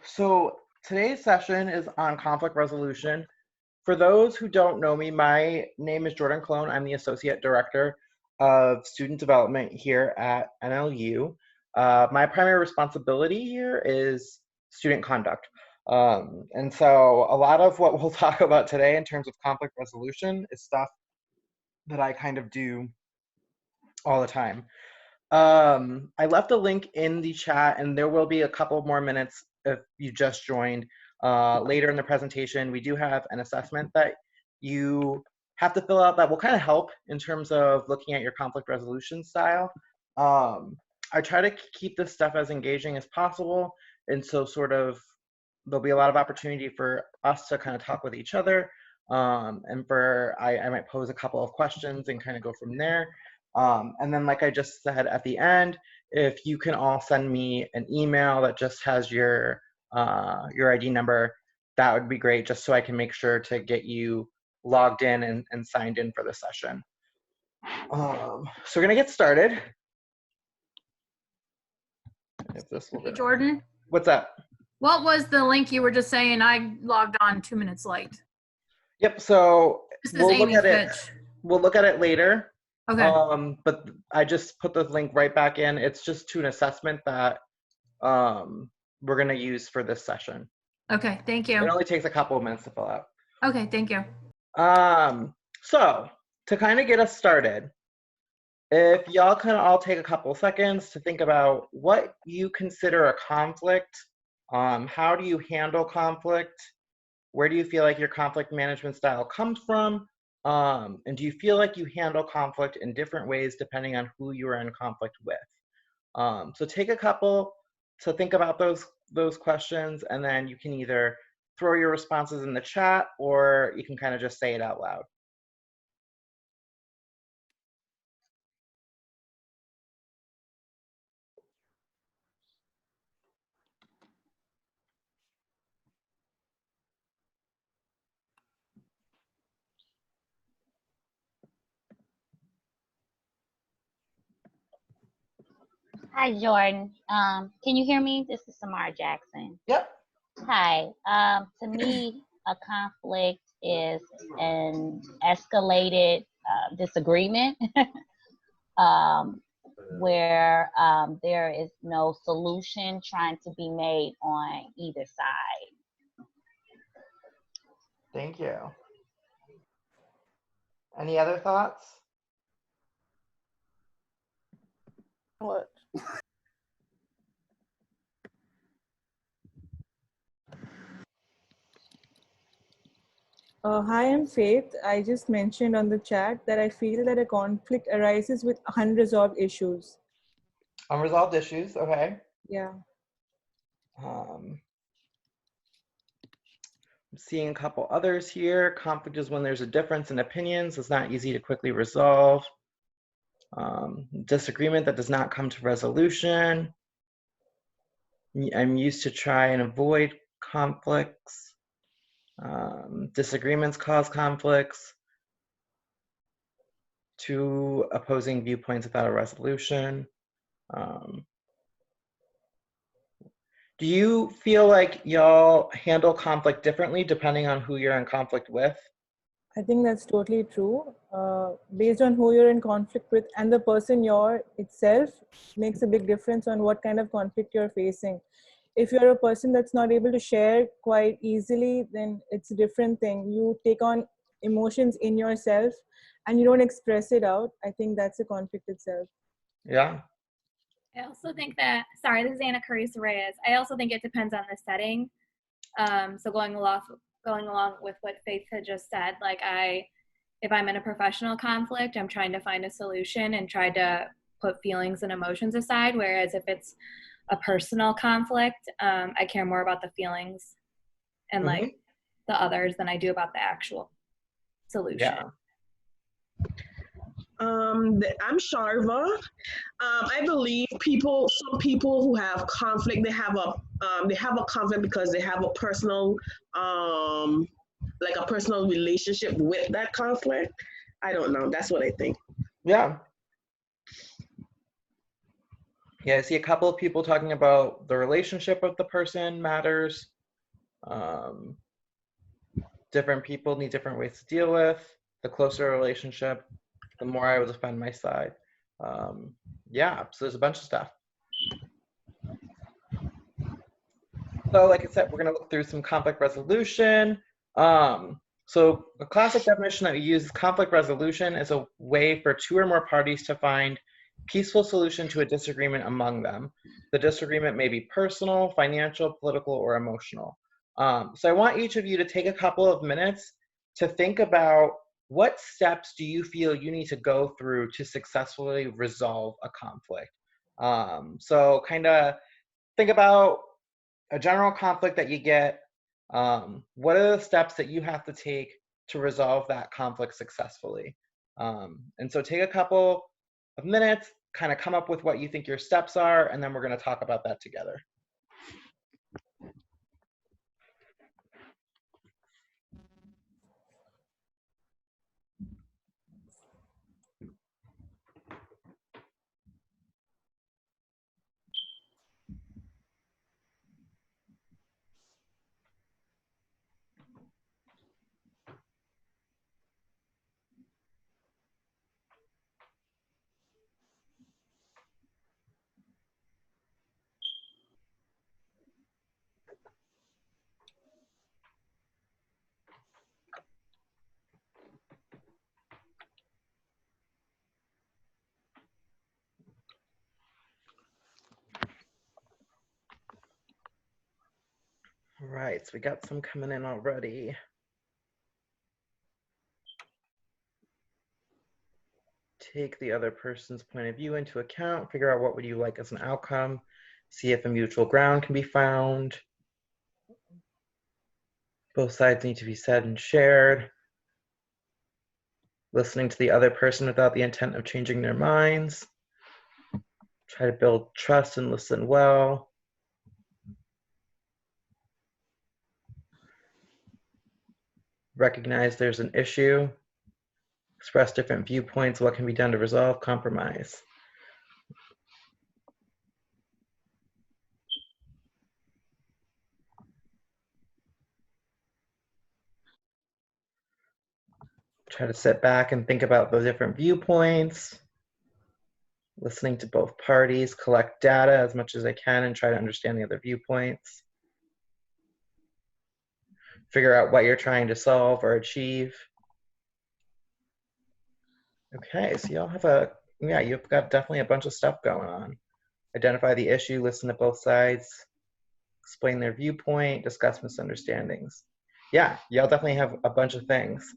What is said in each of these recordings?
So today's session is on conflict resolution. For those who don't know me, my name is Jordan Cologne. I'm the Associate Director of Student Development here at NLU. My primary responsibility here is student conduct. And so a lot of what we'll talk about today in terms of conflict resolution is stuff that I kind of do all the time. I left a link in the chat, and there will be a couple more minutes if you just joined. Later in the presentation, we do have an assessment that you have to fill out that will kind of help in terms of looking at your conflict resolution style. I try to keep this stuff as engaging as possible, and so sort of there'll be a lot of opportunity for us to kind of talk with each other, and I might pose a couple of questions and kind of go from there. And then, like I just said at the end, if you can all send me an email that just has your ID number, that would be great, just so I can make sure to get you logged in and signed in for the session. So we're gonna get started. If this will Hey, Jordan, What's up? what was the link you were just saying? I logged on 2 minutes late. Yep. So This is Amy Fitch. We'll look at it later. Okay. But I just put the link right back in. It's just to an assessment that we're going to use for this session. Okay, thank you. It only takes a couple of minutes to fill out. Okay, thank you. So to kind of get us started, if y'all can all take a couple seconds to think about what you consider a conflict, how do you handle conflict, where do you feel like your conflict management style comes from, and do you feel like you handle conflict in different ways depending on who you are in conflict with? So take a couple to think about those questions, and then you can either throw your responses in the chat or you can kind of just say it out loud. Hi, Jordan. Can you hear me? This is Samara Jackson. Yep. Hi. To me, a conflict is an escalated disagreement where there is no solution trying to be made on either side. Thank you. Any other thoughts? What? Hi, I'm Faith. I just mentioned on the chat that I feel that a conflict arises with unresolved issues. Unresolved issues, okay. Yeah. I'm seeing a couple others here. Conflict is when there's a difference in opinions. It's not easy to quickly resolve. Disagreement that does not come to resolution. I'm used to try and avoid conflicts. Disagreements cause conflicts. Two opposing viewpoints without a resolution. Do you feel like y'all handle conflict differently depending on who you're in conflict with? I think that's totally true. Based on who you're in conflict with and the person you're itself makes a big difference on what kind of conflict you're facing. If you're a person that's not able to share quite easily, then it's a different thing. You take on emotions in yourself and you don't express it out. I think that's a conflict itself. Yeah. I also think that, sorry, this is Anna Carissa Reyes. I also think it depends on the setting. So going along with what Faith had just said, like if I'm in a professional conflict, I'm trying to find a solution and try to put feelings and emotions aside. Whereas if it's a personal conflict, I care more about the feelings and like the others than I do about the actual solution. Yeah. I'm Sharva. I believe some people who have conflict, they have a conflict because they have a personal, like a personal relationship with that conflict. I don't know. That's what I think. Yeah. Yeah, I see a couple of people talking about the relationship with the person matters. Different people need different ways to deal with. The closer a relationship, the more I will defend my side. Yeah, so there's a bunch of stuff. So like I said, we're gonna look through some conflict resolution. So the classic definition that we use is conflict resolution is a way for two or more parties to find peaceful solution to a disagreement among them. The disagreement may be personal, financial, political, or emotional. So I want each of you to take a couple of minutes to think about what steps do you feel you need to go through to successfully resolve a conflict. So kind of think about a general conflict that you get. What are the steps that you have to take to resolve that conflict successfully? And so take a couple of minutes, kind of come up with what you think your steps are, and then we're going to talk about that together. All right, so we got some coming in already. Take the other person's point of view into account, figure out what would you like as an outcome, see if a mutual ground can be found. Both sides need to be said and shared. Listening to the other person without the intent of changing their minds. Try to build trust and listen well. Recognize there's an issue. Express different viewpoints, what can be done to resolve, compromise. Try to sit back and think about the different viewpoints. Listening to both parties, collect data as much as I can and try to understand the other viewpoints. Figure out what you're trying to solve or achieve. Okay, so y'all have you've got definitely a bunch of stuff going on. Identify the issue, listen to both sides, explain their viewpoint, discuss misunderstandings. Yeah, y'all definitely have a bunch of things.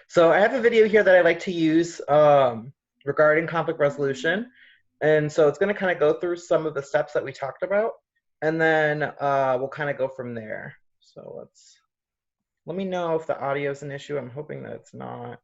So I have a video here that I like to use regarding conflict resolution. And so it's going to kind of go through some of the steps that we talked about, and then we'll kind of go from there. So let me know if the audio is an issue. I'm hoping that it's not.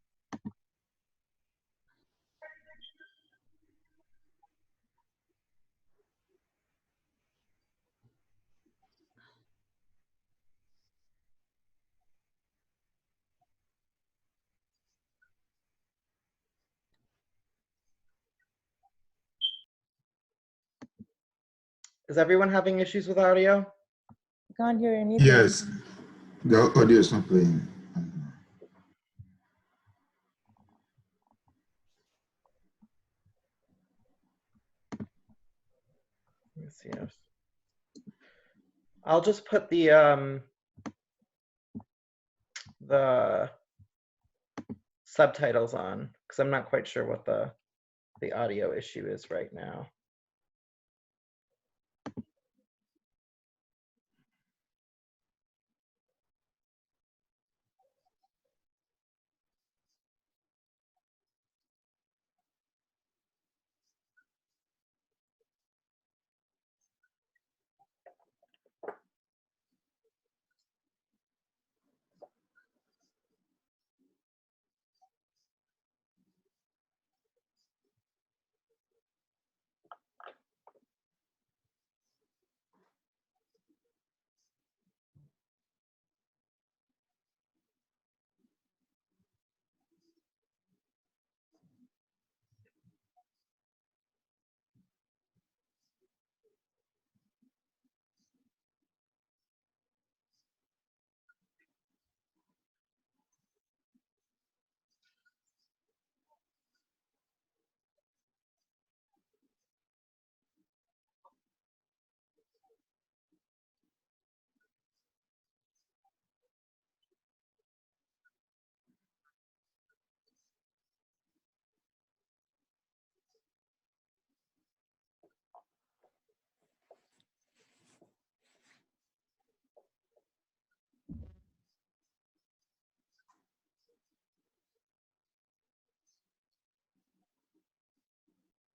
Is everyone having issues with audio? Can't hear anything. Yes, the audio is not playing. Let me see. I'll just put the subtitles on because I'm not quite sure what the audio issue is right now.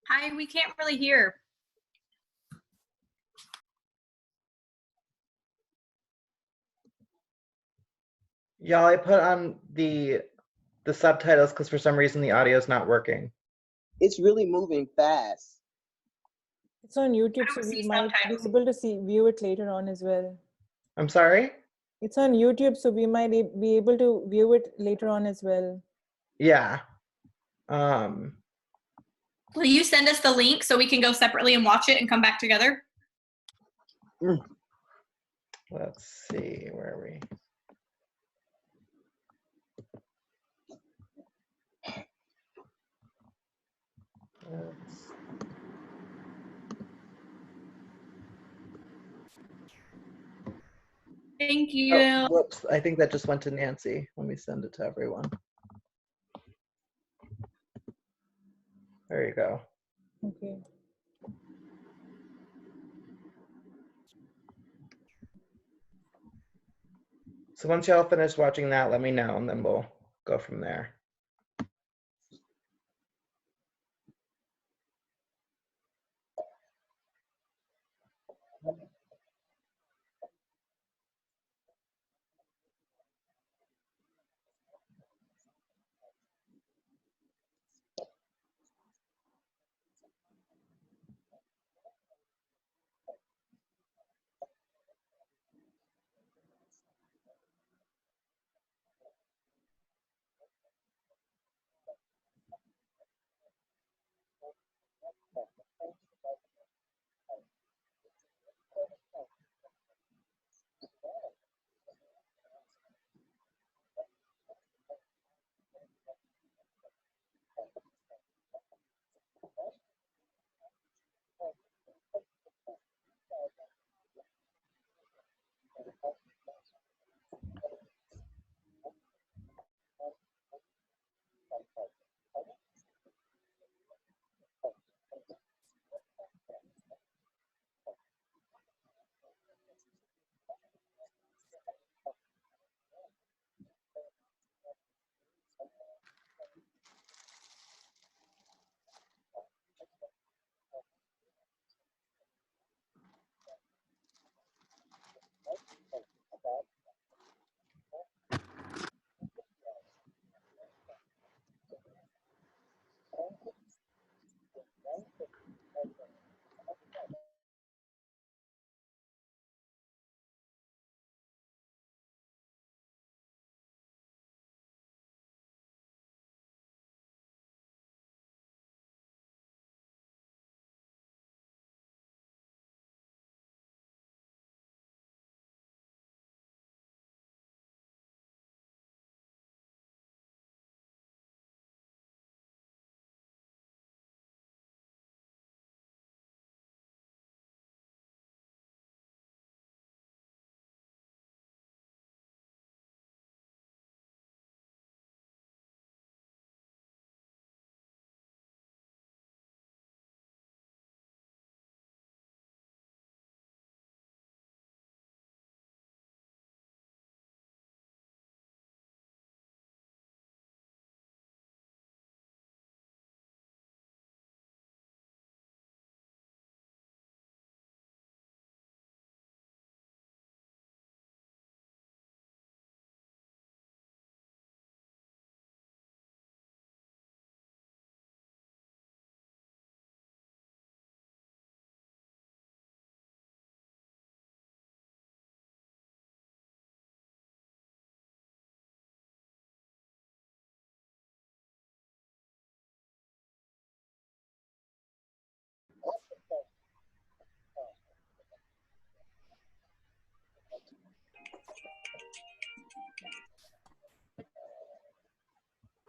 Hi, we can't really hear. Y'all, I put on the subtitles because for some reason the audio is not working. It's really moving fast. It's on YouTube, so don't we see might be subtitles. able to view it later on as well. I'm sorry? It's on YouTube, so we might be able to view it later on as well. Yeah. Will you send us the link so we can go separately and watch it and come back together? Let's see, where are we? Let's- Thank you. Oh, whoops, I think that just went to Nancy. Let me send it to everyone. There you go. Okay. So once y'all finish watching that, let me know and then we'll go from there.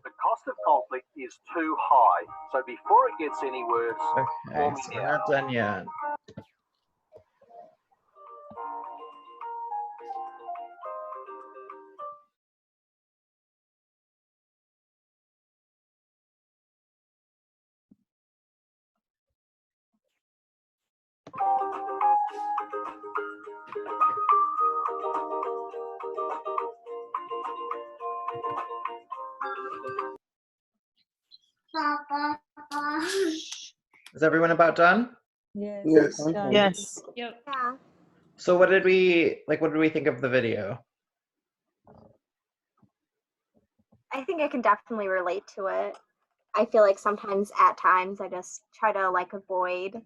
The cost of conflict is too high. So before it gets any worse, Okay, call me so we're now. not done yet. Is everyone about done? Yes. Yes. Done. Yes. Yep. Yeah. So what did we think of the video? I think I can definitely relate to it. I feel like sometimes at times I just try to like avoid,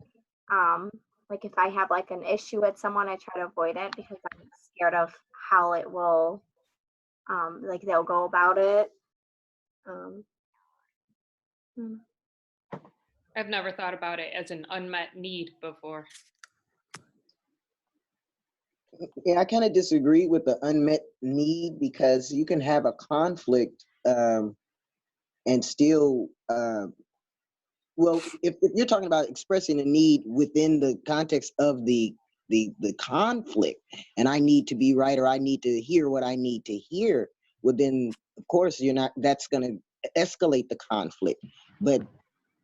like if I have like an issue with someone, I try to avoid it because I'm scared of how it will, like they'll go about it. Hmm. I've never thought about it as an unmet need before. Yeah, I kind of disagree with the unmet need because you can have a conflict and still, well, if you're talking about expressing a need within the context of the conflict, and I need to be right or I need to hear what I need to hear, well, then of course you're not. That's going to escalate the conflict. But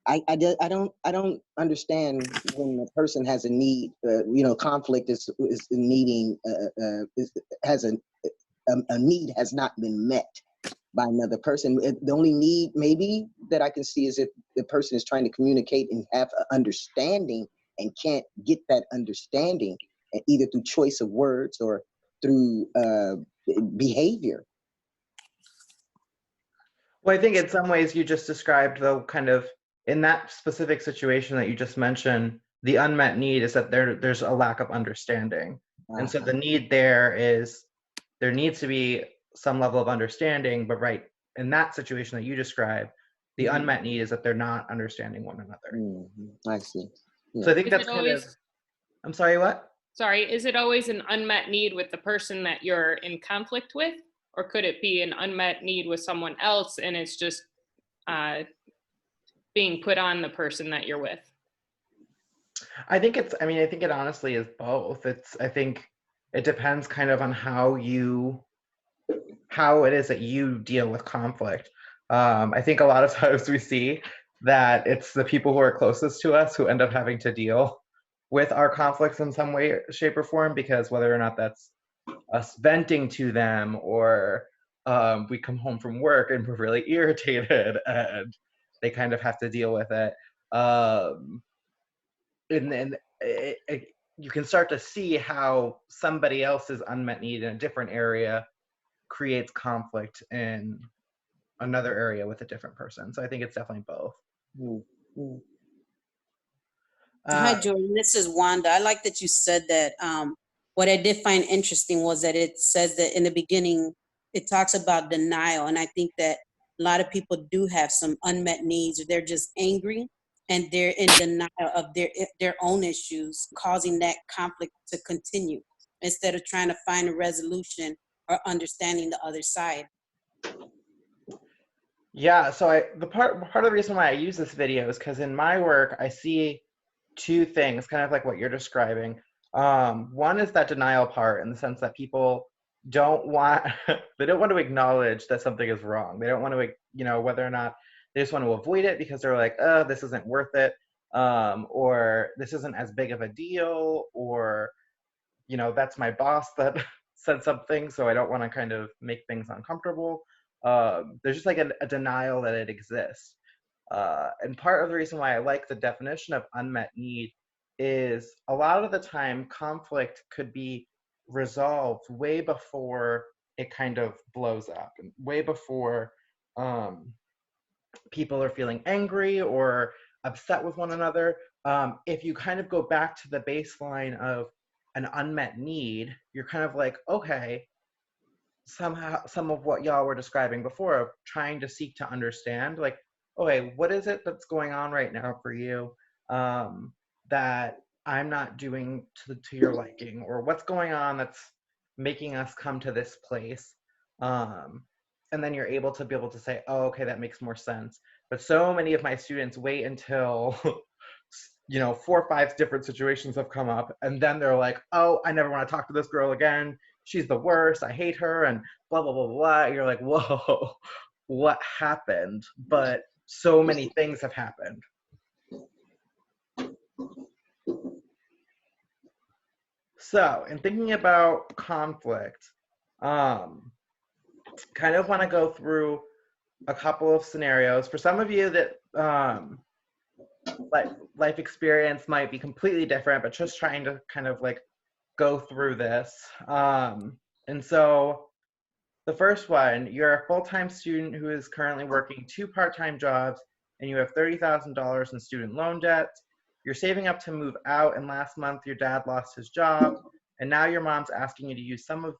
I don't understand when a person has a need. Conflict is needing has a need has not been met by another person. The only need maybe that I can see is if the person is trying to communicate and have an understanding and can't get that understanding, either through choice of words or through behavior. Well, I think in some ways you just described, though, kind of in that specific situation that you just mentioned, the unmet need is that there's a lack of understanding. And so the need there needs to be some level of understanding, but right in that situation that you described, the unmet need is that they're not understanding one another. I see. Yeah. So I think that's kind of, I'm sorry, what? Sorry, is it always an unmet need with the person that you're in conflict with? Or could it be an unmet need with someone else and it's just being put on the person that you're with? I think it honestly is both. I think it depends kind of on how it is that you deal with conflict. I think a lot of times we see that it's the people who are closest to us who end up having to deal with our conflicts in some way, shape, or form, because whether or not that's us venting to them or we come home from work and we're really irritated and they kind of have to deal with it. And then you can start to see how somebody else's unmet need in a different area creates conflict in another area with a different person. So I think it's definitely both. Hi, Jordan. This is Wanda. I like that you said that. What I did find interesting was that it says that in the beginning, it talks about denial. And I think that a lot of people do have some unmet needs, or they're just angry and they're in denial of their own issues, causing that conflict to continue instead of trying to find a resolution or understanding the other side. Yeah, so part of the reason why I use this video is because in my work, I see two things, kind of like what you're describing. One is that denial part, in the sense that people don't want to acknowledge that something is wrong. They don't want to, whether or not they just want to avoid it because they're like, oh, this isn't worth it, or this isn't as big of a deal, or, that's my boss that said something, so I don't want to kind of make things uncomfortable. There's just like a denial that it exists. And part of the reason why I like the definition of unmet need is a lot of the time conflict could be resolved way before it kind of blows up, and way before people are feeling angry or upset with one another. If you kind of go back to the baseline of an unmet need, you're kind of like, okay, somehow some of what y'all were describing before of trying to seek to understand, like, okay, what is it that's going on right now for you that I'm not doing to your liking, or what's going on that's making us come to this place, and then you're able to say, oh, okay, that makes more sense. But so many of my students wait until 4 or 5 different situations have come up, and then they're like, oh, I never want to talk to this girl again, she's the worst, I hate her, and blah blah blah blah. You're like, whoa, what happened? But so many things have happened. So in thinking about conflict, kind of want to go through a couple of scenarios. For some of you that life experience might be completely different, but just trying to kind of like go through this. And so the first one, you're a full-time student who is currently working 2 part-time jobs, and you have $30,000 in student loan debt. You're saving up to move out, and last month your dad lost his job, and now your mom's asking you to use some of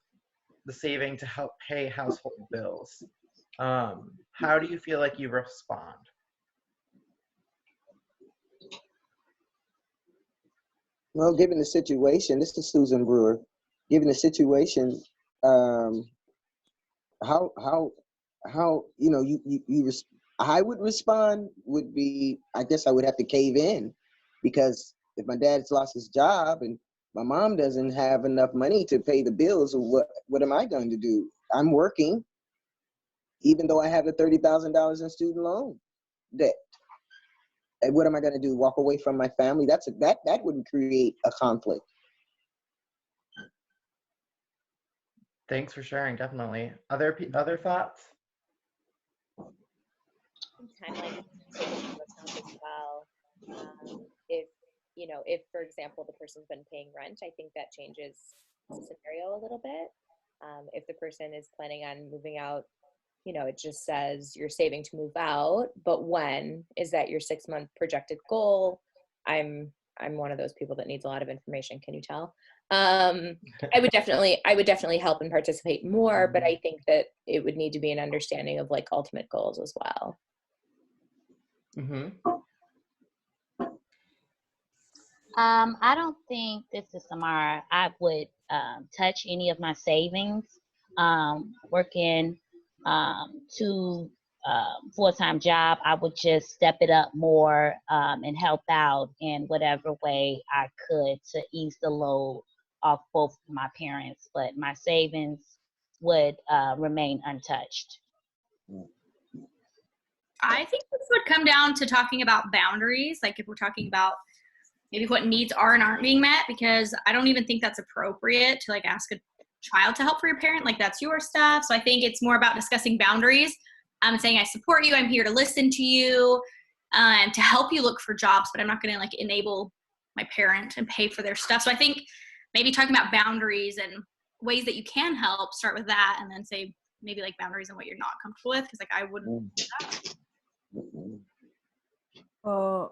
the saving to help pay household bills. How do you feel like you respond? Well, given the situation, this is Susan Brewer. Given the situation, how you know I would respond would be, I guess I would have to cave in, because if my dad's lost his job and my mom doesn't have enough money to pay the bills, what am I going to do? I'm working, even though I have the $30,000 in student loan debt. And what am I going to do? Walk away from my family? That wouldn't create a conflict. Thanks for sharing. Definitely. Other thoughts? Kind of like taking into account as well. If for example the person's been paying rent, I think that changes the scenario a little bit. If the person is planning on moving out, it just says you're saving to move out, but when is that your 6-month projected goal? I'm one of those people that needs a lot of information. Can you tell? I would definitely help and participate more, but I think that it would need to be an understanding of like ultimate goals as well. Mm-hmm. I don't think, this is Samara, I would touch any of my savings. Working 2 full-time job, I would just step it up more and help out in whatever way I could to ease the load off both my parents, but my savings would remain untouched. I think this would come down to talking about boundaries, like if we're talking about maybe what needs are and aren't being met, because I don't even think that's appropriate to like ask a child to help for your parent, like that's your stuff. So I think it's more about discussing boundaries. I'm saying I support you, I'm here to listen to you, and to help you look for jobs, but I'm not going to like enable my parent and pay for their stuff. So I think maybe talking about boundaries and ways that you can help, start with that, and then say maybe like boundaries and what you're not comfortable with, because like I wouldn't do that.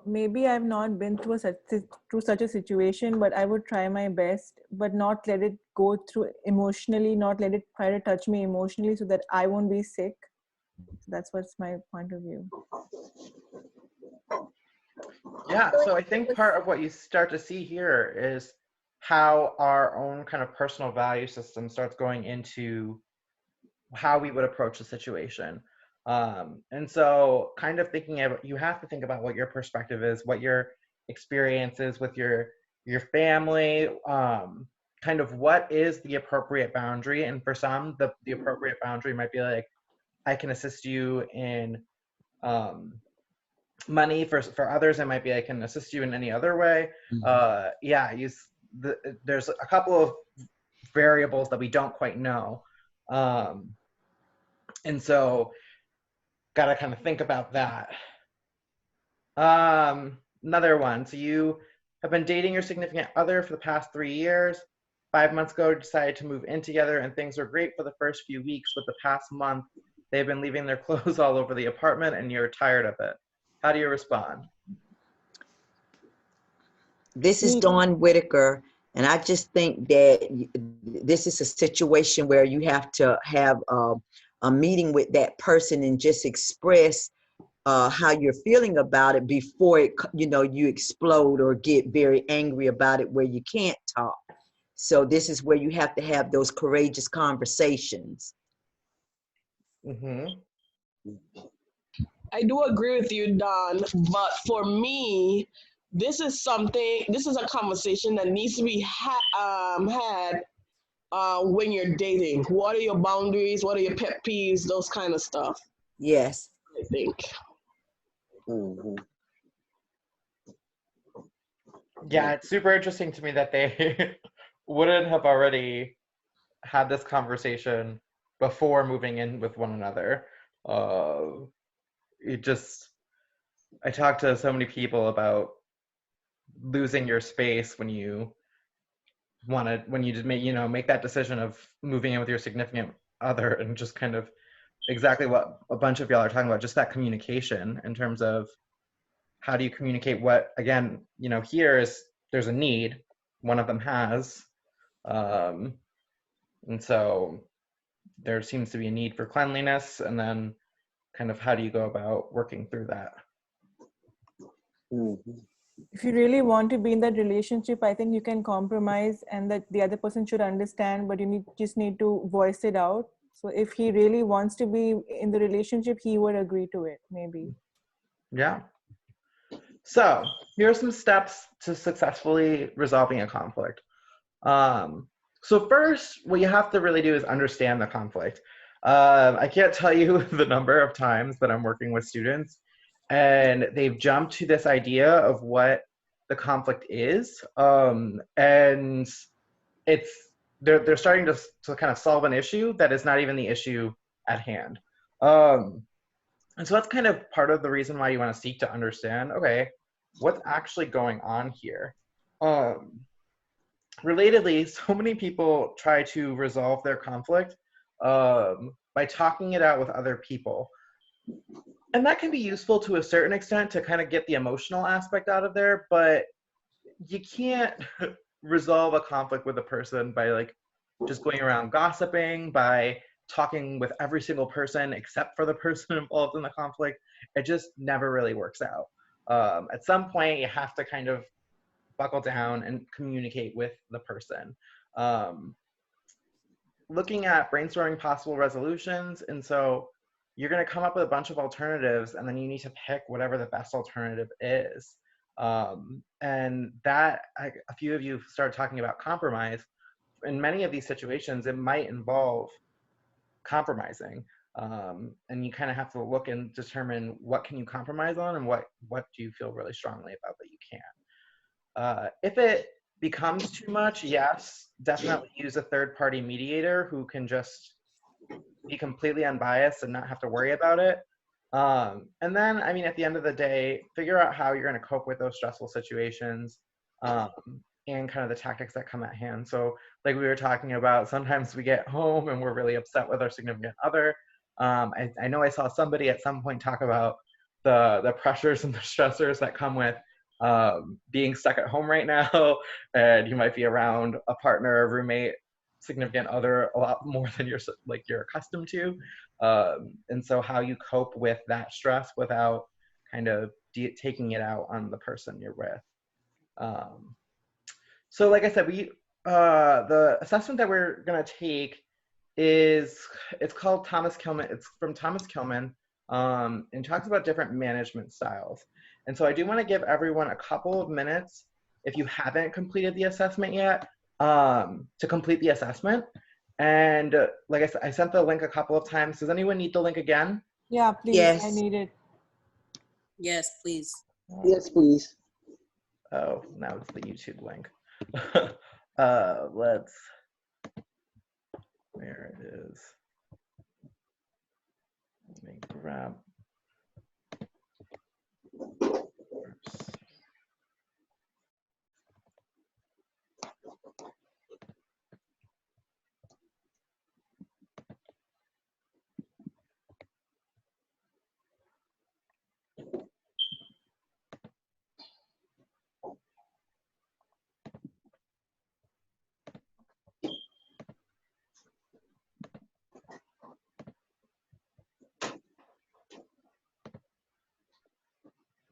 Maybe I've not been through such a situation, but I would try my best, but not let it go through emotionally, not let it try to touch me emotionally so that I won't be sick. So that's what's my point of view. Yeah, so I think part of what you start to see here is how our own kind of personal value system starts going into how we would approach the situation. And so kind of thinking about, you have to think about what your perspective is, what your experience is with your family, kind of what is the appropriate boundary. And for some, the appropriate boundary might be like, I can assist you in money. For others, it might be I can assist you in any other way. There's a couple of variables that we don't quite know. And so got to kind of think about that. Another one. So you have been dating your significant other for the past 3 years. 5 months ago, decided to move in together, and things were great for the first few weeks, but the past month, they've been leaving their clothes all over the apartment, and you're tired of it. How do you respond? This is Dawn Whitaker, and I just think that this is a situation where you have to have a meeting with that person and just express how you're feeling about it before it, you explode or get very angry about it where you can't talk. So this is where you have to have those courageous conversations. Mm-hmm. I do agree with you, Don, but for me, this is a conversation that needs to be had when you're dating. What are your boundaries? What are your pet peeves? Those kind of stuff. Yes. I think. Mm-hmm. Yeah, it's super interesting to me that they wouldn't have already had this conversation before moving in with one another. I talk to so many people about losing your space when you just make that decision of moving in with your significant other, and just kind of exactly what a bunch of y'all are talking about, just that communication in terms of how do you communicate what, again, here is there's a need, one of them has, and so there seems to be a need for cleanliness, and then kind of how do you go about working through that? If you really want to be in that relationship, I think you can compromise, and that the other person should understand, but you just need to voice it out. So if he really wants to be in the relationship, he would agree to it, maybe. Yeah. So here are some steps to successfully resolving a conflict. So first, what you have to really do is understand the conflict. I can't tell you the number of times that I'm working with students and they've jumped to this idea of what the conflict is, and they're starting to kind of solve an issue that is not even the issue at hand. And so that's kind of part of the reason why you want to seek to understand, okay, what's actually going on here? Relatedly, so many people try to resolve their conflict by talking it out with other people. And that can be useful to a certain extent to kind of get the emotional aspect out of there, but you can't resolve a conflict with a person by like just going around gossiping, by talking with every single person except for the person involved in the conflict. It just never really works out. At some point, you have to kind of buckle down and communicate with the person. Looking at brainstorming possible resolutions, and so you're going to come up with a bunch of alternatives, and then you need to pick whatever the best alternative is. And that, a few of you started talking about compromise. In many of these situations, it might involve compromising. And you kind of have to look and determine what can you compromise on and what do you feel really strongly about that you can't. If it becomes too much, yes, definitely use a third-party mediator who can just be completely unbiased and not have to worry about it. And then, I mean, at the end of the day, figure out how you're going to cope with those stressful situations, and kind of the tactics that come at hand. So like we were talking about, sometimes we get home and we're really upset with our significant other. I know I saw somebody at some point talk about the pressures and the stressors that come with being stuck at home right now, and you might be around a partner, a roommate, significant other a lot more than you're accustomed to, and so how you cope with that stress without kind of taking it out on the person you're with. So like I said, the assessment that we're going to take it's called Thomas Kilmann. It's from Thomas Kilmann, and talks about different management styles. And so I do want to give everyone a couple of minutes, if you haven't completed the assessment yet, to complete the assessment. And like I said, I sent the link a couple of times. Does anyone need the link again? Yeah, please. Yes. I need it. Yes, please. Yes, please. Oh, now it's the YouTube link. There it is. Let me grab.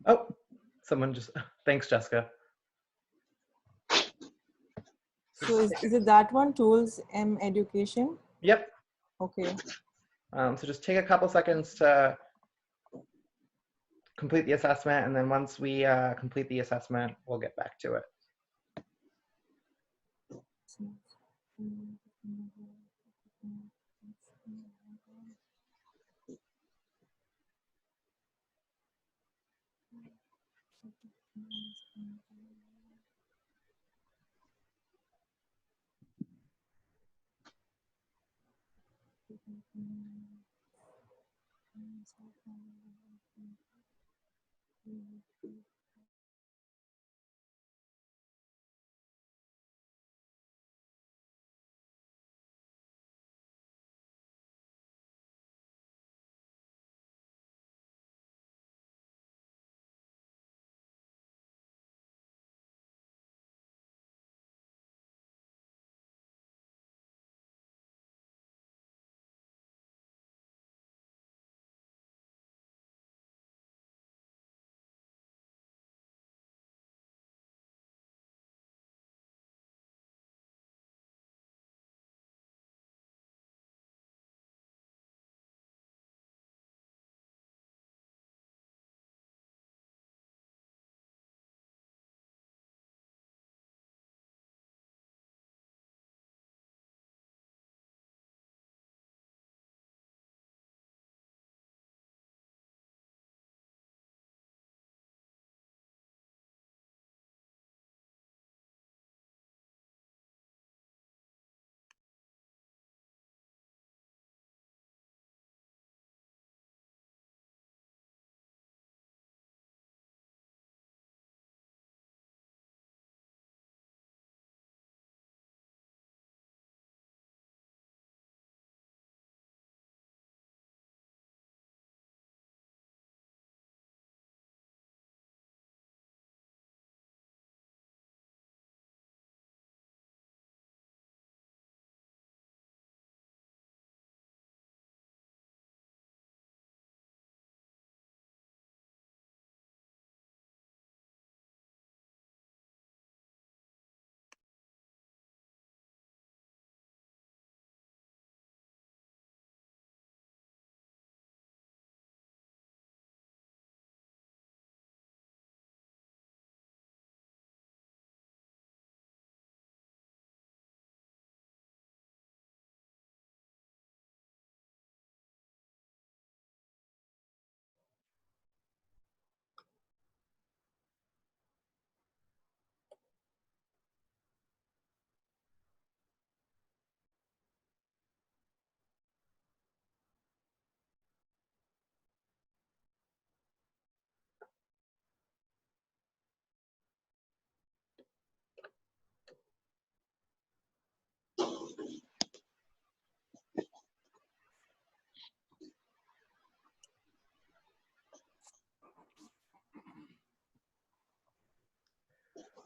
Oh, someone just, thanks, Jessica. So is it that one, Tools M Education? Yep. Okay. So just take a couple seconds to complete the assessment, and then once we complete the assessment, we'll get back to it.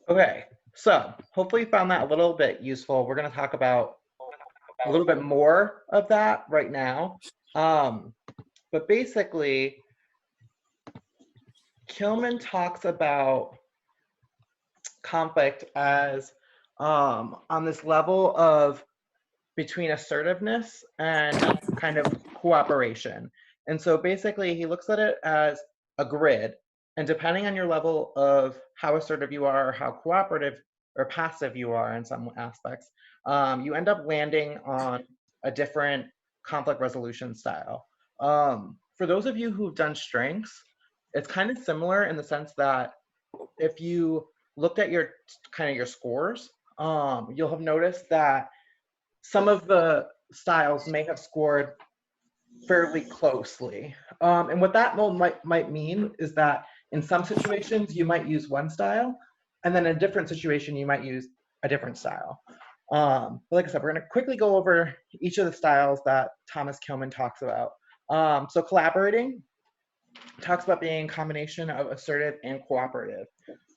Okay, so hopefully you found that a little bit useful. We're going to talk about a little bit more of that right now. But basically, Kilman talks about conflict as on this level of between assertiveness and kind of cooperation. And so basically he looks at it as a grid, and depending on your level of how assertive you are, or how cooperative or passive you are in some aspects, you end up landing on a different conflict resolution style. For those of you who've done strengths, it's kind of similar in the sense that if you looked at your kind of your scores, you'll have noticed that some of the styles may have scored fairly closely. And what that might mean is that in some situations you might use one style, and then in a different situation you might use a different style. But like I said, we're going to quickly go over each of the styles that Thomas Kilman talks about. So collaborating talks about being a combination of assertive and cooperative.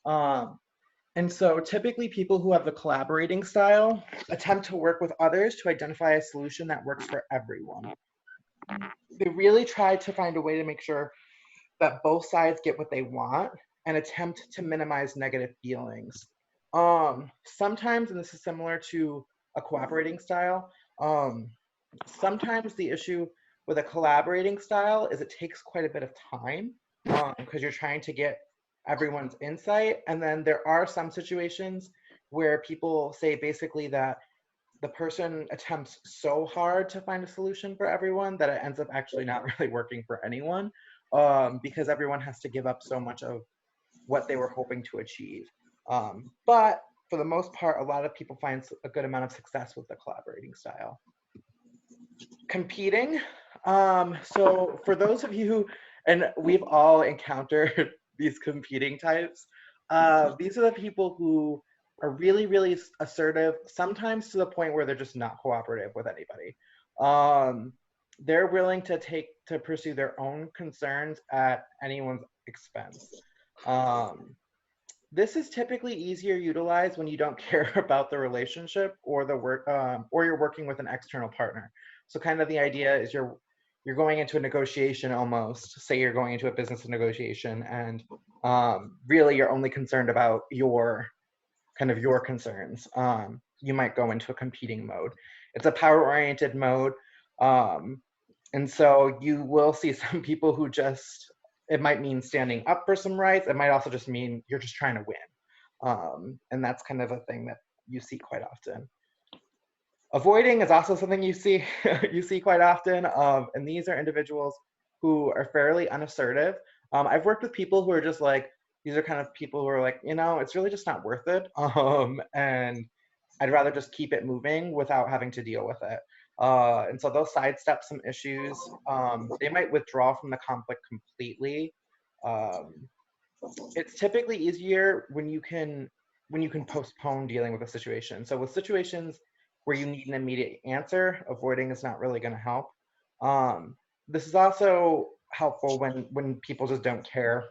And so typically people who have the collaborating style attempt to work with others to identify a solution that works for everyone. They really try to find a way to make sure that both sides get what they want and attempt to minimize negative feelings. Sometimes, and this is similar to a cooperating style, sometimes the issue with a collaborating style is it takes quite a bit of time because you're trying to get everyone's insight. And then there are some situations where people say basically that the person attempts so hard to find a solution for everyone that it ends up actually not really working for anyone because everyone has to give up so much of what they were hoping to achieve. But for the most part, a lot of people find a good amount of success with the collaborating style. Competing. So for those of you who, and we've all encountered these competing types. These are the people who are really, really assertive, sometimes to the point where they're just not cooperative with anybody. They're willing to pursue their own concerns at anyone's expense. This is typically easier utilized when you don't care about the relationship or the work, or you're working with an external partner. So kind of the idea is you're going into a negotiation almost. Say you're going into a business negotiation, and really you're only concerned about your concerns. You might go into a competing mode. It's a power-oriented mode, and so you will see some people who just, it might mean standing up for some rights. It might also just mean you're just trying to win. And that's kind of a thing that you see quite often. Avoiding is also something you see quite often. And these are individuals who are fairly unassertive. I've worked with people who are just like, these are kind of people who are like, it's really just not worth it. And I'd rather just keep it moving without having to deal with it. And so they'll sidestep some issues. They might withdraw from the conflict completely. It's typically easier when you can postpone dealing with a situation. So with situations where you need an immediate answer, avoiding is not really going to help. This is also helpful when people just don't care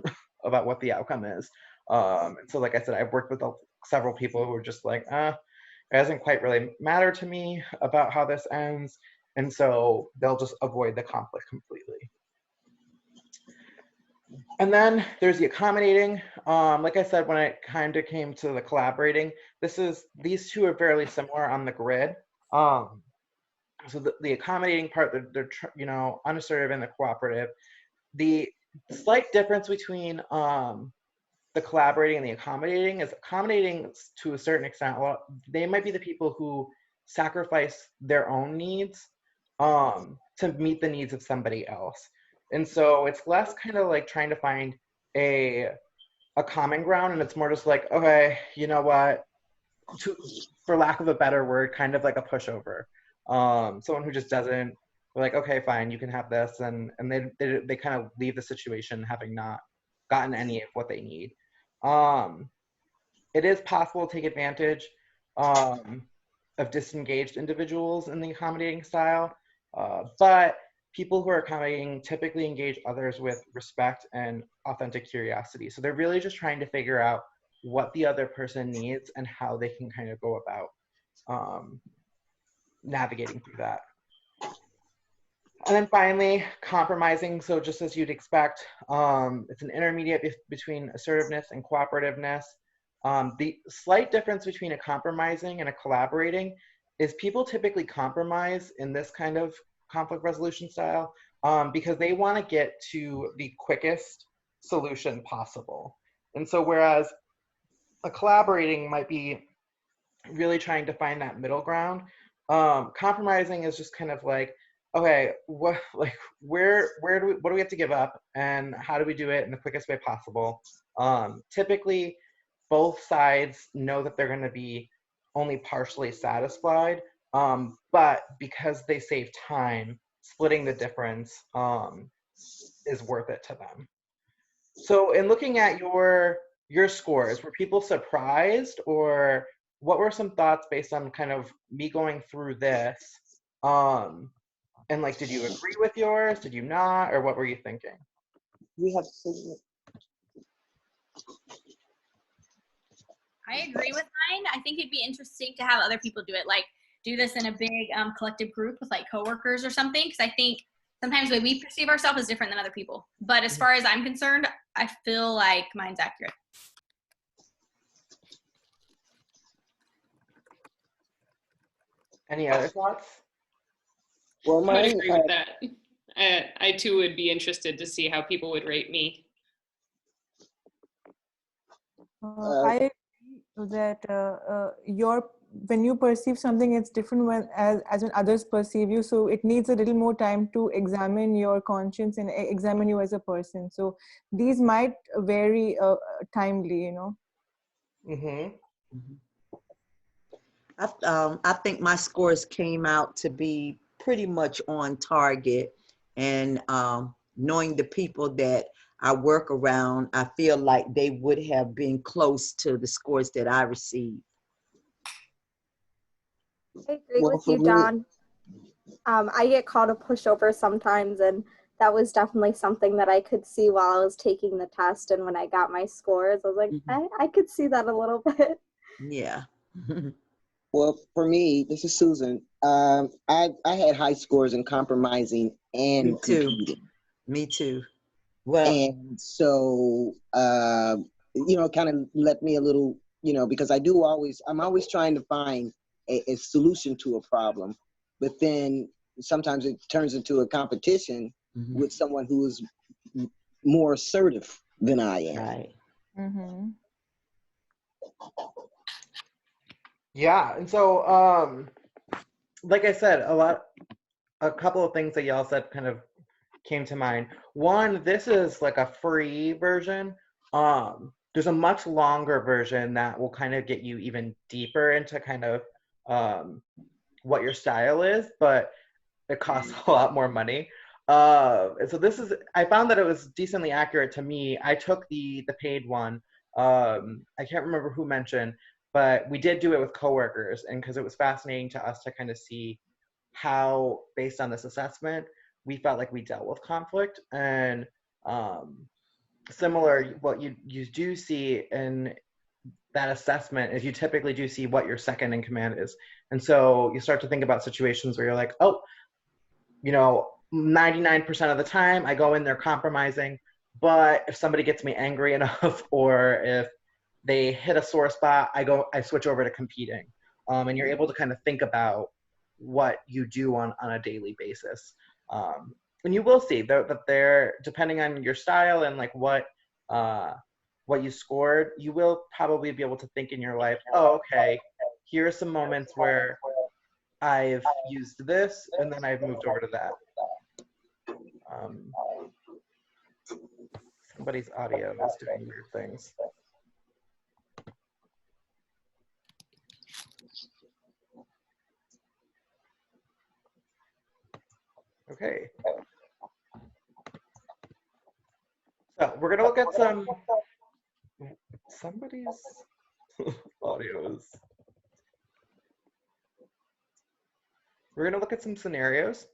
about what the outcome is. And so like I said, I've worked with several people who are just like, it doesn't quite really matter to me about how this ends. And so they'll just avoid the conflict completely. And then there's the accommodating. Like I said, when it kind of came to the collaborating, these two are fairly similar on the grid. So the accommodating part, they're unassertive and the cooperative. The slight difference between the collaborating and the accommodating is accommodating to a certain extent. Well, they might be the people who sacrifice their own needs to meet the needs of somebody else. And so it's less kind of like trying to find a common ground, and it's more just like, okay, you know what, for lack of a better word, kind of like a pushover. Someone who just doesn't, we're like, okay, fine, you can have this, and they kind of leave the situation having not gotten any of what they need. It is possible to take advantage of disengaged individuals in the accommodating style, but people who are accommodating typically engage others with respect and authentic curiosity. So they're really just trying to figure out what the other person needs and how they can kind of go about navigating through that. And then finally, compromising. So just as you'd expect, it's an intermediate between assertiveness and cooperativeness. The slight difference between a compromising and a collaborating is people typically compromise in this kind of conflict resolution style because they want to get to the quickest solution possible. And so whereas a collaborating might be really trying to find that middle ground, compromising is just kind of like, okay, what do we have to give up, and how do we do it in the quickest way possible? Typically, both sides know that they're going to be only partially satisfied, but because they save time, splitting the difference is worth it to them. So in looking at your scores, were people surprised, or what were some thoughts based on kind of me going through this? And like, did you agree with yours? Did you not? Or what were you thinking? We have. I agree with mine. I think it'd be interesting to have other people do it, like do this in a big collective group with like coworkers or something. Because I think sometimes the way we perceive ourselves is different than other people. But as far as I'm concerned, I feel like mine's accurate. Any other thoughts? Well, I would agree with that. I too would be interested to see how people would rate me. I agree that when you perceive something, it's different as when others perceive you. So it needs a little more time to examine your conscience and examine you as a person. So these might vary timely, Mm-hmm. I think my scores came out to be pretty much on target, and knowing the people that I work around, I feel like they would have been close to the scores that I received. I agree Well, with for you, me, Don. I get called a pushover sometimes, and that was definitely something that I could see while I was taking the test. And when I got my scores, I was like, I could see that a little bit. Yeah. well, for me, this is Susan. I had high scores in compromising Me and too. competing. Me too. Well, And so, it kind of left me a little, because I'm always trying to find a solution to a problem, but then sometimes it turns into a competition with someone who is more assertive than I am. Right. Mm-hmm. Yeah, and so like I said, a couple of things that y'all said kind of came to mind. One, this is like a free version. There's a much longer version that will kind of get you even deeper into kind of what your style is, but it costs a lot more money. And so I found that it was decently accurate to me. I took the paid one. I can't remember who mentioned, but we did do it with coworkers, and because it was fascinating to us to kind of see how, based on this assessment, we felt like we dealt with conflict. And similar, what you do see in that assessment is you typically do see what your second in command is. And so you start to think about situations where you're like, oh, 99% of the time I go in there compromising, but if somebody gets me angry enough or if they hit a sore spot, I switch over to competing. And you're able to kind of think about what you do on a daily basis. And you will see that they're, depending on your style and like what you scored, you will probably be able to think in your life, oh, okay, here are some moments where I've used this and then I've moved over to that. Somebody's audio is doing weird things. Okay. So we're gonna look at somebody's audio is. We're gonna look at some scenarios.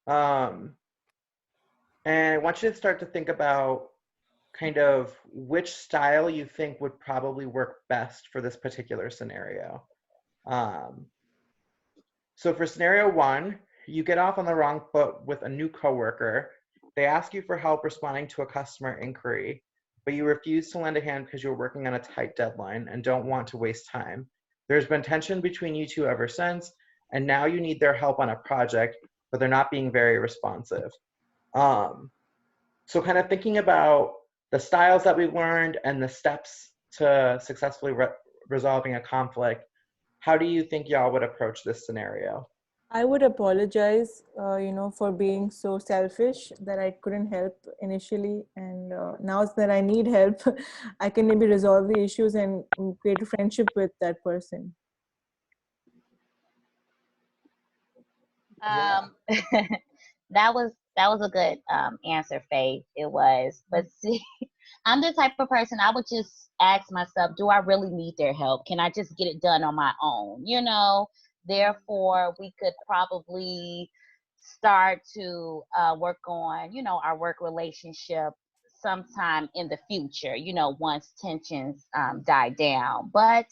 And I want you to start to think about kind of which style you think would probably work best for this particular scenario. So for scenario one, you get off on the wrong foot with a new coworker. They ask you for help responding to a customer inquiry, but you refuse to lend a hand because you're working on a tight deadline and don't want to waste time. There's been tension between you two ever since, and now you need their help on a project, but they're not being very responsive. So kind of thinking about the styles that we've learned and the steps to successfully resolving a conflict, how do you think y'all would approach this scenario? I would apologize, for being so selfish that I couldn't help initially. And now that I need help, I can maybe resolve the issues and create a friendship with that person. That was a good answer, Faith. It was. But see, I'm the type of person, I would just ask myself, do I really need their help? Can I just get it done on my own? Therefore, we could probably start to work on, our work relationship sometime in the future, once tensions die down. But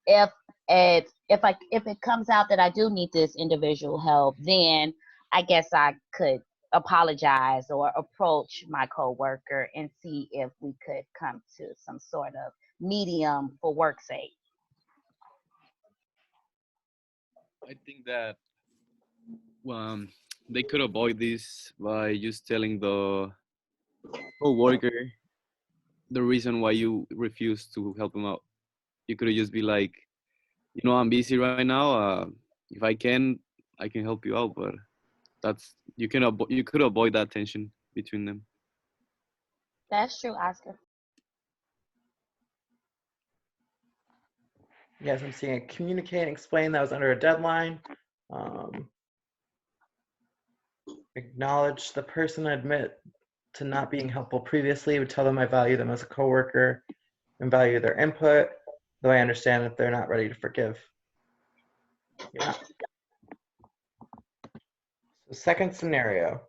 if it comes out that I do need this individual help, then I guess I could apologize or approach my coworker and see if we could come to some sort of medium for work's sake. I think that they could avoid this by just telling the co-worker the reason why you refuse to help them out. You could just be like, I'm busy right now. If I can help you out, but you could avoid that tension between them. That's true, Oscar. Yes, I'm seeing it. Communicate and explain that was under a deadline. Acknowledge the person, admit to not being helpful previously. I would tell them I value them as a coworker and value their input, though I understand that they're not ready to forgive. Yeah. So second scenario.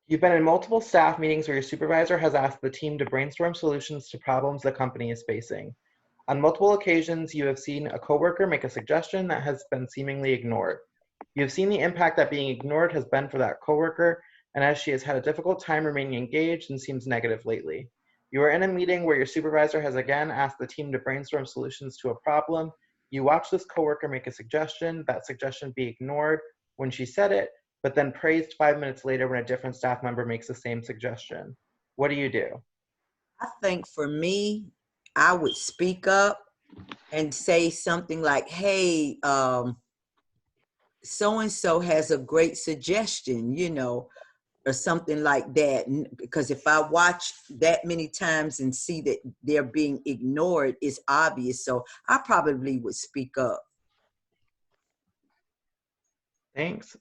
You've been in multiple staff meetings where your supervisor has asked the team to brainstorm solutions to problems the company is facing. On multiple occasions, you have seen a coworker make a suggestion that has been seemingly ignored. You have seen the impact that being ignored has been for that coworker, and as she has had a difficult time remaining engaged and seems negative lately. You are in a meeting where your supervisor has again asked the team to brainstorm solutions to a problem. You watch this coworker make a suggestion, that suggestion be ignored when she said it, but then praised 5 minutes later when a different staff member makes the same suggestion. What do you do? I think for me, I would speak up and say something like, hey, so-and-so has a great suggestion, you know, or something like that. Because if I watch that many times and see that they're being ignored, it's obvious. So I probably would speak up. Thanks.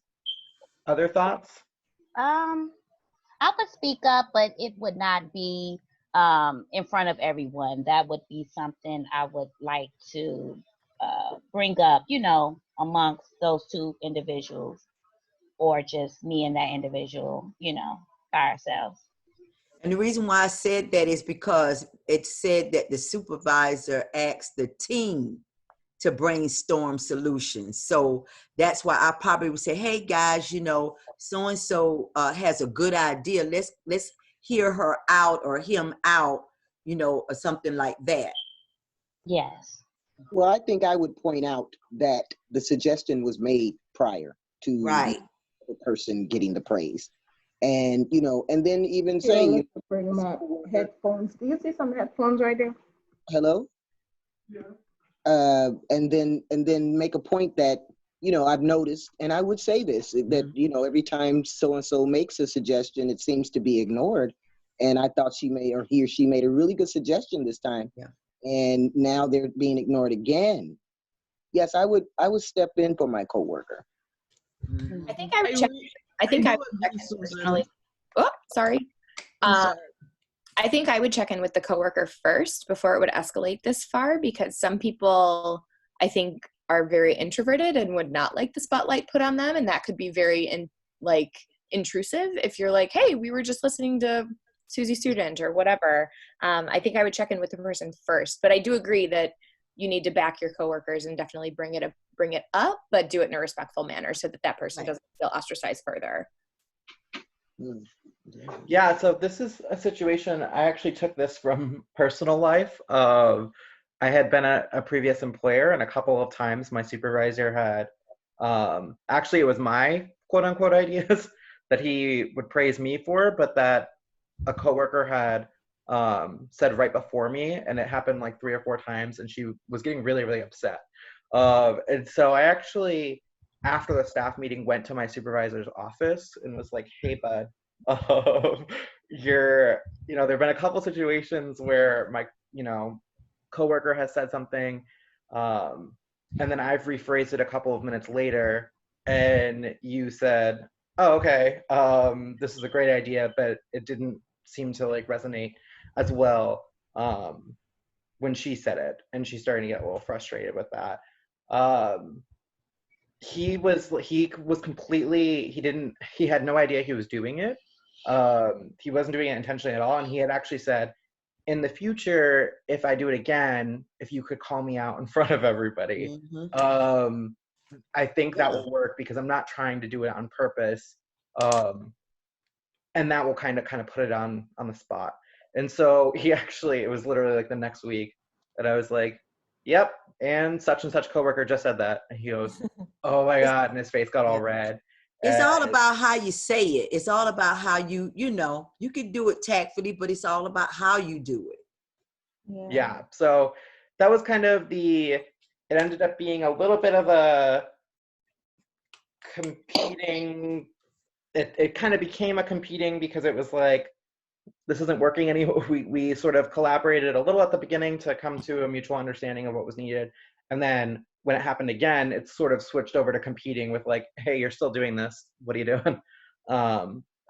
Other thoughts? I would speak up, but it would not be in front of everyone. That would be something I would like to bring up, you know, amongst those two individuals, or just me and that individual, you know, by ourselves. And the reason why I said that is because it said that the supervisor asked the team to brainstorm solutions. So that's why I probably would say, hey guys, you know, so-and-so has a good idea. Let's hear her out or him out, you know, or something like that. Yes. Well, I think I would point out that the suggestion was made prior to the person getting the praise. And, you know, and then even saying, let's bring my headphones. Do you see some headphones right there? hello? And then make a point that, you know, I've noticed, and I would say this, that, you know, every time so-and-so makes a suggestion, it seems to be ignored. And I thought she made, or he or she made a really good suggestion this time. Yeah. And now they're being ignored again. Yes, I would step in for my coworker. I think I would check. I think I would check in personally. Oh, sorry. I think I would check in with the coworker first before it would escalate this far, because some people, I think, are very introverted and would not like the spotlight put on them, and that could be very intrusive. If you're like, hey, we were just listening to Susie Student or whatever, I think I would check in with the person first. But I do agree that you need to back your coworkers and definitely bring it up, but do it in a respectful manner so that that person doesn't feel ostracized further. Yeah, so this is a situation, I actually took this from personal life. I had been a previous employer, and a couple of times my supervisor had, actually it was my quote unquote ideas that he would praise me for, but that a coworker had said right before me, and it happened like 3 or 4 times, and she was getting really, really upset. And so I actually, after the staff meeting, went to my supervisor's office and was like, hey bud, there have been a couple situations where my, coworker has said something, and then I've rephrased it a couple of minutes later, and you said, oh, okay, this is a great idea, but it didn't seem to like resonate as well when she said it, and she's starting to get a little frustrated with that. He had no idea he was doing it. He wasn't doing it intentionally at all, and he had actually said, in the future, if I do it again, if you could call me out in front of everybody. I think that will work, because I'm not trying to do it on purpose, and that will kind of put it on the spot. And so it was literally like the next week that I was like, yep, and such coworker just said that. And he goes, oh my God, and his face got all red. It's all about how you say it. It's all about how you can do it tactfully, but it's all about how you do it. Yeah. So that was kind of it ended up being a little bit of a competing, it kind of became a competing, because it was like, this isn't working anymore. We sort of collaborated a little at the beginning to come to a mutual understanding of what was needed. And then when it happened again, it sort of switched over to competing with like, hey, you're still doing this. What are you doing?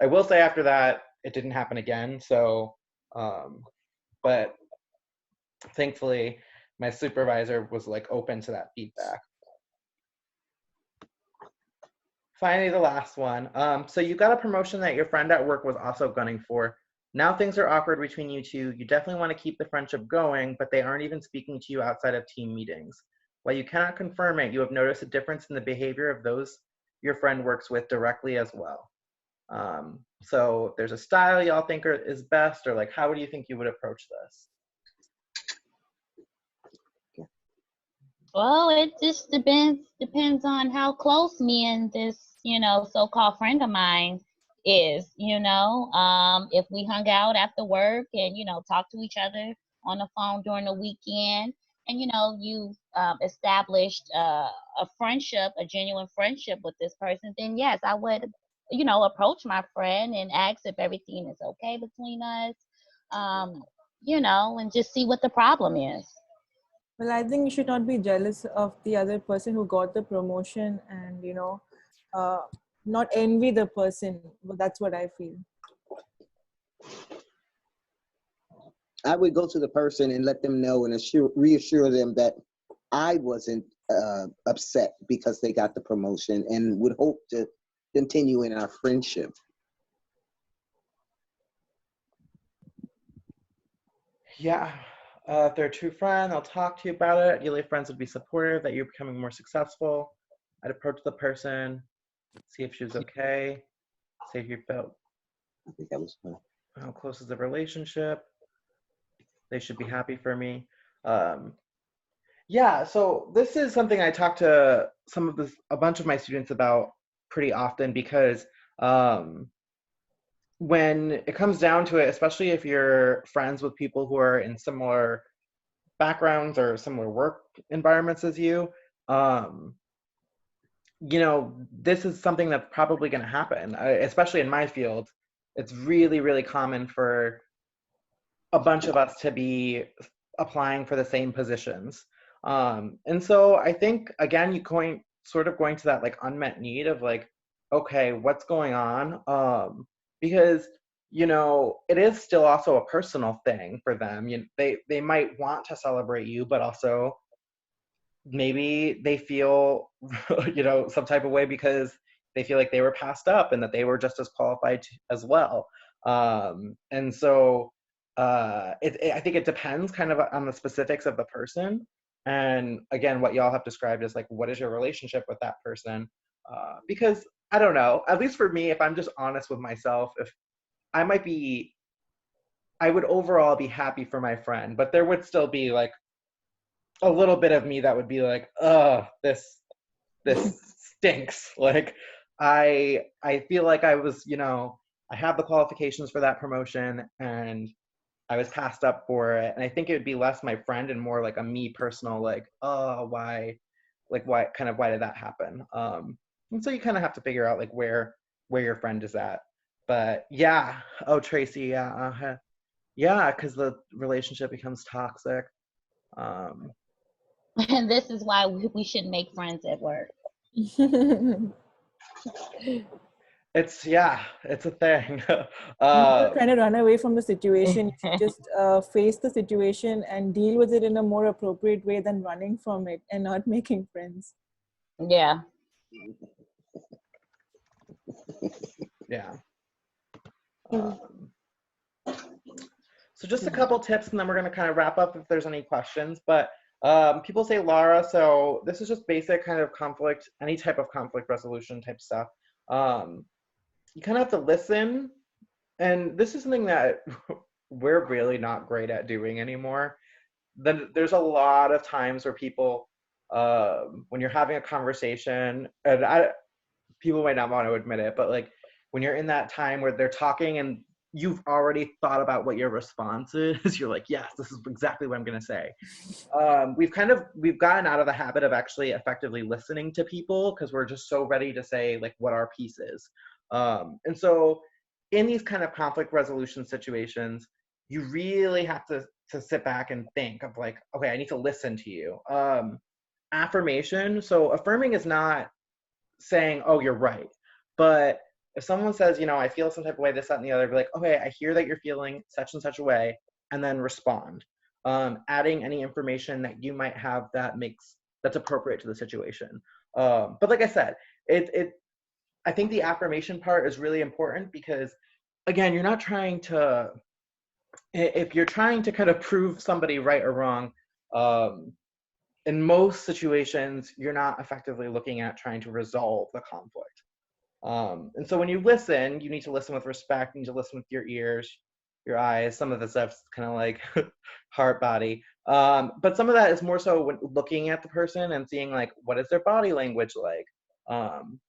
I will say after that, it didn't happen again. So, but thankfully, my supervisor was like open to that feedback. Finally, the last one. So you got a promotion that your friend at work was also gunning for. Now things are awkward between you two. You definitely want to keep the friendship going, but they aren't even speaking to you outside of team meetings. While you cannot confirm it, you have noticed a difference in the behavior of those your friend works with directly as well. So if there's a style y'all think is best, or like, how do you think you would approach this? Well, it just depends on how close me and this, so-called friend of mine is, if we hung out after work and, talked to each other on the phone during the weekend and, you've established a friendship, a genuine friendship with this person, then yes, I would, approach my friend and ask if everything is okay between us, and just see what the problem is. Well, I think you should not be jealous of the other person who got the promotion and, not envy the person. But that's what I feel. I would go to the person and let them know and reassure them that I wasn't upset because they got the promotion and would hope to continue in our friendship. Yeah. If they're a true friend, they'll talk to you about it. Ideally, friends would be supportive that you're becoming more successful. I'd approach the person, see if she was okay, see if you felt. I think that was fun. How close is the relationship? They should be happy for me. Yeah, so this is something I talk to a bunch of my students about pretty often because when it comes down to it, especially if you're friends with people who are in similar backgrounds or similar work environments as you, this is something that's probably going to happen, especially in my field. It's really, really common for a bunch of us to be applying for the same positions. And so I think, again, sort of going to that like unmet need of like, okay, what's going on? Because, it is still also a personal thing for them. They might want to celebrate you, but also maybe they feel, some type of way because they feel like they were passed up and that they were just as qualified as well. And so I think it depends kind of on the specifics of the person. And again, what y'all have described is like, what is your relationship with that person? Because I don't know, at least for me, if I'm just honest with myself, if I would overall be happy for my friend, but there would still be like a little bit of me that would be like, this stinks. Like, I feel like I was, I have the qualifications for that promotion and I was passed up for it. And I think it would be less my friend and more like a me personal, like, why did that happen? And so you kind of have to figure out like where your friend is at. But yeah, Tracy, yeah, because the relationship becomes toxic. And this is why we shouldn't make friends at work. It's a thing. You're trying to run away from the situation. You should just face the situation and deal with it in a more appropriate way than running from it and not making friends. Yeah. Yeah. So just a couple tips and then we're going to kind of wrap up if there's any questions. But people say Lara, so this is just basic kind of conflict, any type of conflict resolution type stuff. You kind of have to listen, and this is something that we're really not great at doing anymore. Then there's a lot of times where people, when you're having a conversation, and people might not want to admit it, but like when you're in that time where they're talking and you've already thought about what your response is, you're like, yes, this is exactly what I'm going to say. We've gotten out of the habit of actually effectively listening to people because we're just so ready to say like what our piece is. And so in these kind of conflict resolution situations, you really have to sit back and think of like, okay, I need to listen to you. Affirmation. So affirming is not saying, oh, you're right, but if someone says, you know, I feel some type of way, this, that, and the other, be like, okay, I hear that you're feeling such and such a way, and then respond. Adding any information that you might have that's appropriate to the situation. But like I said, I think the affirmation part is really important because, again, you're not trying to, if you're trying to kind of prove somebody right or wrong, in most situations, you're not effectively looking at trying to resolve the conflict. And so when you listen, you need to listen with respect. You need to listen with your ears, your eyes. Some of the stuff's kind of like heart, body. But some of that is more so when looking at the person and seeing like, what is their body language like?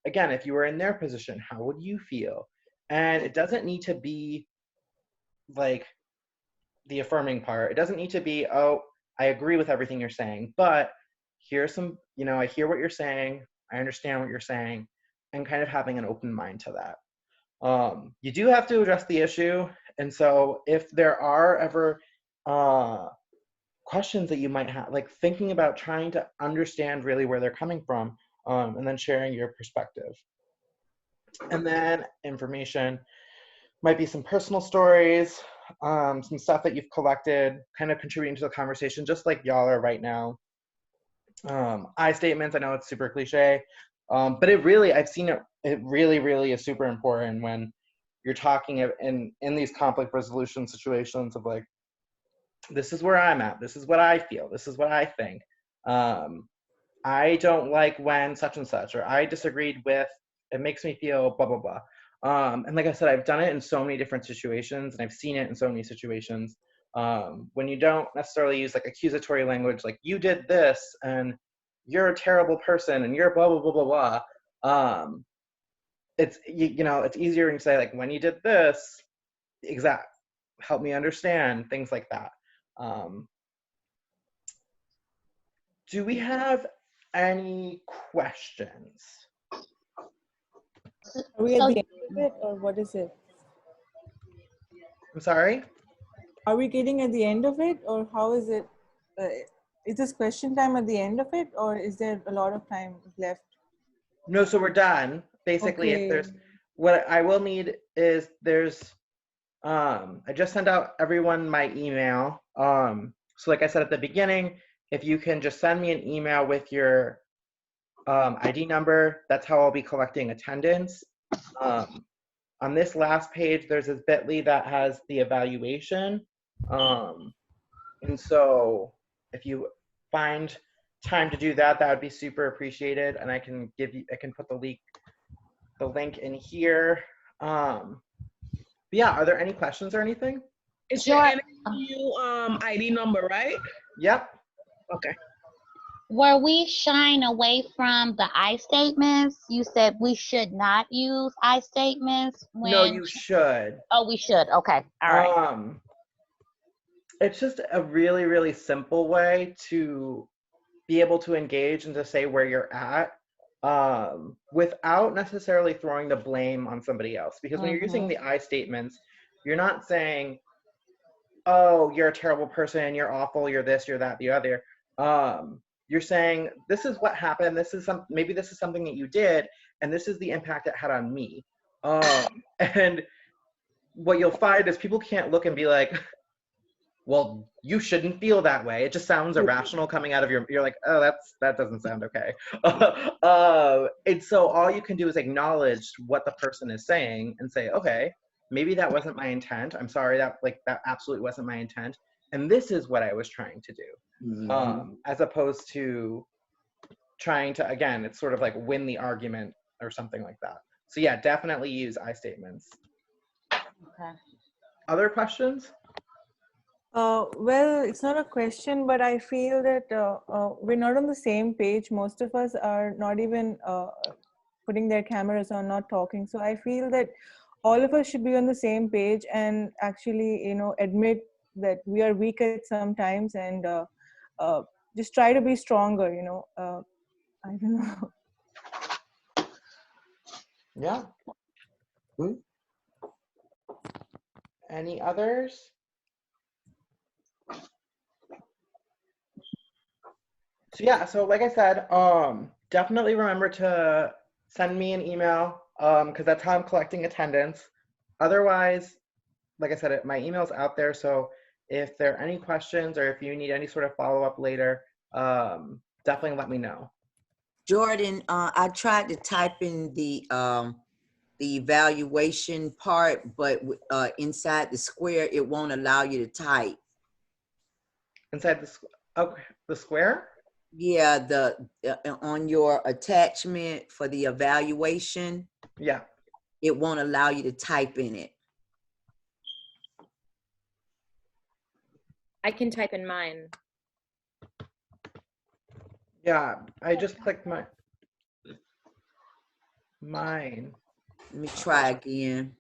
Again, if you were in their position, how would you feel? And it doesn't need to be like the affirming part. It doesn't need to be, oh, I agree with everything you're saying, but here's some, you know, I hear what you're saying, I understand what you're saying, and kind of having an open mind to that. You do have to address the issue, and so if there are ever questions that you might have, like thinking about trying to understand really where they're coming from, and then sharing your perspective. And then information might be some personal stories, some stuff that you've collected, kind of contributing to the conversation, just like y'all are right now. I statements, I know it's super cliche, but it really, I've seen it, it really, really is super important when you're talking in these conflict resolution situations of like, this is where I'm at, this is what I feel, this is what I think. I don't like when such and such, or I disagreed with, it makes me feel blah, blah, blah. And like I said, I've done it in so many different situations, and I've seen it in so many situations. When you don't necessarily use like accusatory language, like you did this, and you're a terrible person, and you're blah, blah, blah, blah, blah. It's, you know, it's easier to say like, when you did this, help me understand, things like that. Do we have any questions? Are we at the end of it, or what is it? I'm sorry? Are we getting at the end of it, or how is it? Is this question time at the end of it, or is there a lot of time left? No, so we're done. Basically, Okay. if there's, what I will need is I just sent out everyone my email. So like I said at the beginning, if you can just send me an email with your ID number, that's how I'll be collecting attendance. On this last page, there's this bit.ly that has the evaluation. And so if you find time to do that, that would be super appreciated. And I can put the link in here. But yeah, are there any questions or anything? It's your NFU ID number, right? Yep. Okay. Were we shying away from the I statements? You said we should not use I statements when. No, you should. Oh, we should. Okay. All right. It's just a really, really simple way to be able to engage and to say where you're at, without necessarily throwing the blame on somebody else. Because when you're using the I statements, you're not saying, oh, you're a terrible person, you're awful, you're this, you're that, the other. You're saying, this is what happened, maybe this is something that you did, and this is the impact it had on me. And what you'll find is people can't look and be like, well, you shouldn't feel that way. It just sounds irrational coming out of you're like, oh, that doesn't sound okay. And so all you can do is acknowledge what the person is saying and say, okay, maybe that wasn't my intent. I'm sorry, that absolutely wasn't my intent. And this is what I was trying to do. As opposed to trying to, again, it's sort of like win the argument or something like that. So yeah, definitely use I statements. Okay. Other questions? Well, it's not a question, but I feel that we're not on the same page. Most of us are not even putting their cameras on, not talking. So I feel that all of us should be on the same page and actually, admit that we are weak at some times and just try to be stronger, I don't know. Yeah. Any others? So yeah, so like I said, definitely remember to send me an email because that's how I'm collecting attendance. Otherwise, like I said, my email's out there. So if there are any questions or if you need any sort of follow-up later, definitely let me know. Jordan, I tried to type in the evaluation part, but inside the square, it won't allow you to type. Inside the square? Yeah, on your attachment for the evaluation. Yeah. It won't allow you to type in it. I can type in mine. Yeah, I just clicked mine. Let me try again.